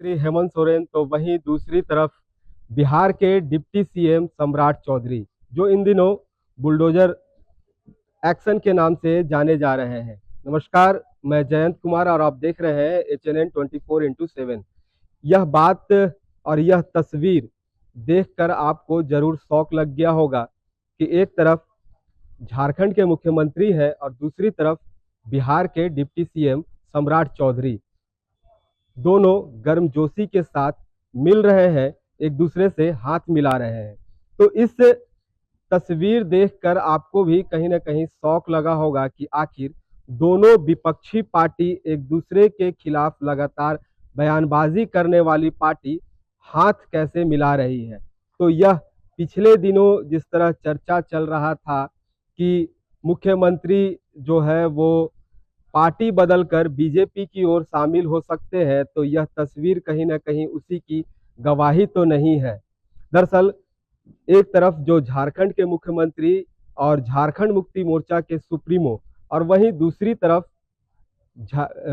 श्री हेमंत सोरेन तो वहीं दूसरी तरफ बिहार के डिप्टी सीएम सम्राट चौधरी, जो इन दिनों बुलडोजर एक्शन के नाम से जाने जा रहे हैं। नमस्कार, मैं जयंत कुमार और आप देख रहे हैं HNN 24x7। यह बात और यह तस्वीर देखकर आपको जरूर शौक लग गया होगा कि एक तरफ झारखंड के मुख्यमंत्री हैं और दूसरी तरफ बिहार के डिप्टी सीएम सम्राट चौधरी, दोनों गर्मजोशी के साथ मिल रहे हैं, एक दूसरे से हाथ मिला रहे हैं। तो इस तस्वीर देखकर आपको भी कहीं ना कहीं शौक लगा होगा कि आखिर दोनों विपक्षी पार्टी एक दूसरे के खिलाफ लगातार बयानबाजी करने वाली पार्टी हाथ कैसे मिला रही है। तो यह पिछले दिनों जिस तरह चर्चा चल रहा था कि मुख्यमंत्री जो है वो पार्टी बदलकर बीजेपी की ओर शामिल हो सकते हैं, तो यह तस्वीर कहीं ना कहीं उसी की गवाही तो नहीं है। दरअसल एक तरफ जो झारखंड के मुख्यमंत्री और झारखंड मुक्ति मोर्चा के सुप्रीमो, और वहीं दूसरी तरफ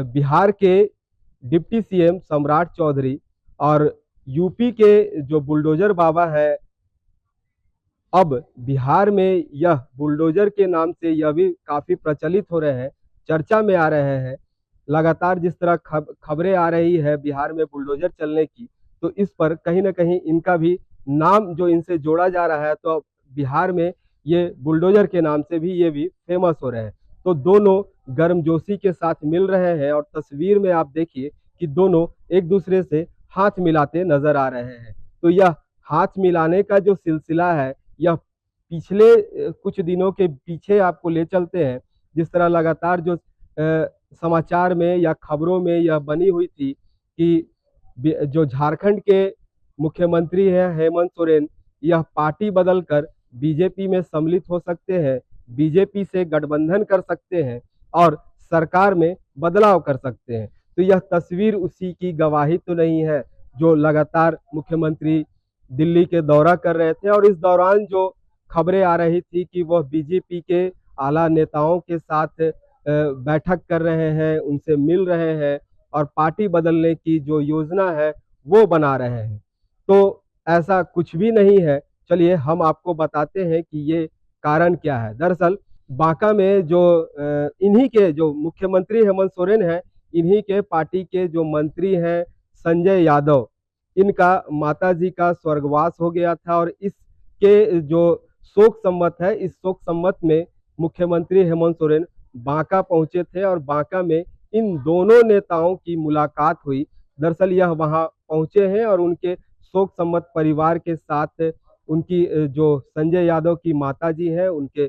बिहार के डिप्टी सीएम सम्राट चौधरी और यूपी के जो बुलडोजर बाबा है, अब बिहार में यह बुलडोजर के नाम से यह भी काफी प्रचलित हो रहे हैं, चर्चा में आ रहे हैं। लगातार जिस तरह खबरें आ रही है बिहार में बुलडोजर चलने की, तो इस पर कहीं ना कहीं इनका भी नाम जो इनसे जोड़ा जा रहा है, तो अब बिहार में ये बुलडोजर के नाम से भी ये भी फेमस हो रहे हैं। तो दोनों गर्मजोशी के साथ मिल रहे हैं और तस्वीर में आप देखिए कि दोनों एक दूसरे से हाथ मिलाते नजर आ रहे हैं। तो यह हाथ मिलाने का जो सिलसिला है, यह पिछले कुछ दिनों के पीछे आपको ले चलते हैं। जिस तरह लगातार जो समाचार में या खबरों में यह बनी हुई थी कि जो झारखंड के मुख्यमंत्री हैं हेमंत सोरेन, यह पार्टी बदलकर बीजेपी में सम्मिलित हो सकते हैं, बीजेपी से गठबंधन कर सकते हैं और सरकार में बदलाव कर सकते हैं। तो यह तस्वीर उसी की गवाही तो नहीं है। जो लगातार मुख्यमंत्री दिल्ली के दौरा कर रहे थे और इस दौरान जो खबरें आ रही थी कि वह बीजेपी के आला नेताओं के साथ बैठक कर रहे हैं, उनसे मिल रहे हैं और पार्टी बदलने की जो योजना है वो बना रहे हैं। तो ऐसा कुछ भी नहीं है। चलिए हम आपको बताते हैं कि ये कारण क्या है। दरअसल बांका में जो इन्हीं के जो मुख्यमंत्री हेमंत सोरेन हैं, इन्हीं के पार्टी के जो मंत्री हैं संजय यादव, इनका माताजी का स्वर्गवास हो गया था और इसके जो शोक संमत है, इस शोक संमत में मुख्यमंत्री हेमंत सोरेन बांका पहुंचे थे और बांका में इन दोनों नेताओं की मुलाकात हुई। दरअसल यह वहां पहुंचे हैं और उनके शोक संमत परिवार के साथ उनकी जो संजय यादव की माताजी हैं, उनके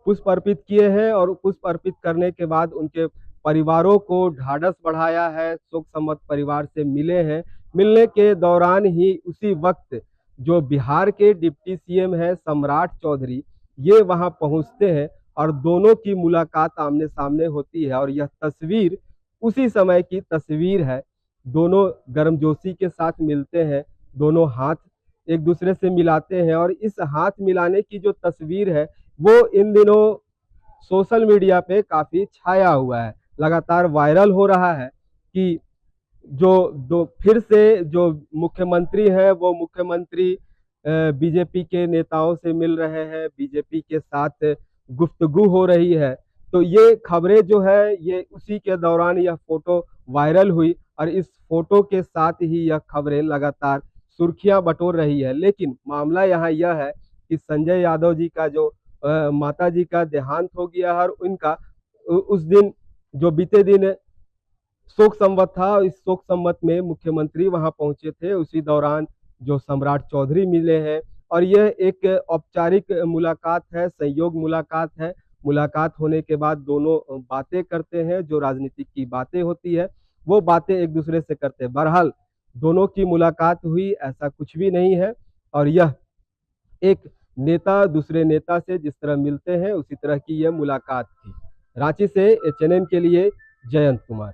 पुष्प अर्पित किए हैं और पुष्प अर्पित करने के बाद उनके परिवारों को ढाढ़स बढ़ाया है, शोक संमत परिवार से मिले हैं। मिलने के दौरान ही उसी वक्त जो बिहार के डिप्टी सीएम है सम्राट चौधरी, ये वहां पहुंचते हैं और दोनों की मुलाकात आमने सामने होती है और यह तस्वीर उसी समय की तस्वीर है। दोनों गर्मजोशी के साथ मिलते हैं, दोनों हाथ एक दूसरे से मिलाते हैं और इस हाथ मिलाने की जो तस्वीर है वो इन दिनों सोशल मीडिया पे काफी छाया हुआ है, लगातार वायरल हो रहा है कि जो दो फिर से जो मुख्यमंत्री है वो मुख्यमंत्री बीजेपी के नेताओं से मिल रहे हैं, बीजेपी के साथ गुफ्तगू हो रही है। तो ये खबरें जो है ये उसी के दौरान यह फोटो वायरल हुई और इस फोटो के साथ ही यह खबरें लगातार सुर्खियां बटोर रही है। लेकिन मामला यहाँ यह है कि संजय यादव जी का जो माता जी का देहांत हो गया और उनका उस दिन जो बीते दिन शोक संवत था, इस शोक संवत में मुख्यमंत्री वहां पहुंचे थे। उसी दौरान जो सम्राट चौधरी मिले हैं और यह एक औपचारिक मुलाकात है, संयोग मुलाकात है। मुलाकात होने के बाद दोनों बातें करते हैं, जो राजनीतिक की बातें होती है वो बातें एक दूसरे से करते हैं। बहरहाल दोनों की मुलाकात हुई, ऐसा कुछ भी नहीं है और यह एक नेता दूसरे नेता से जिस तरह मिलते हैं उसी तरह की यह मुलाकात थी। रांची से HNN के लिए जयंत कुमार।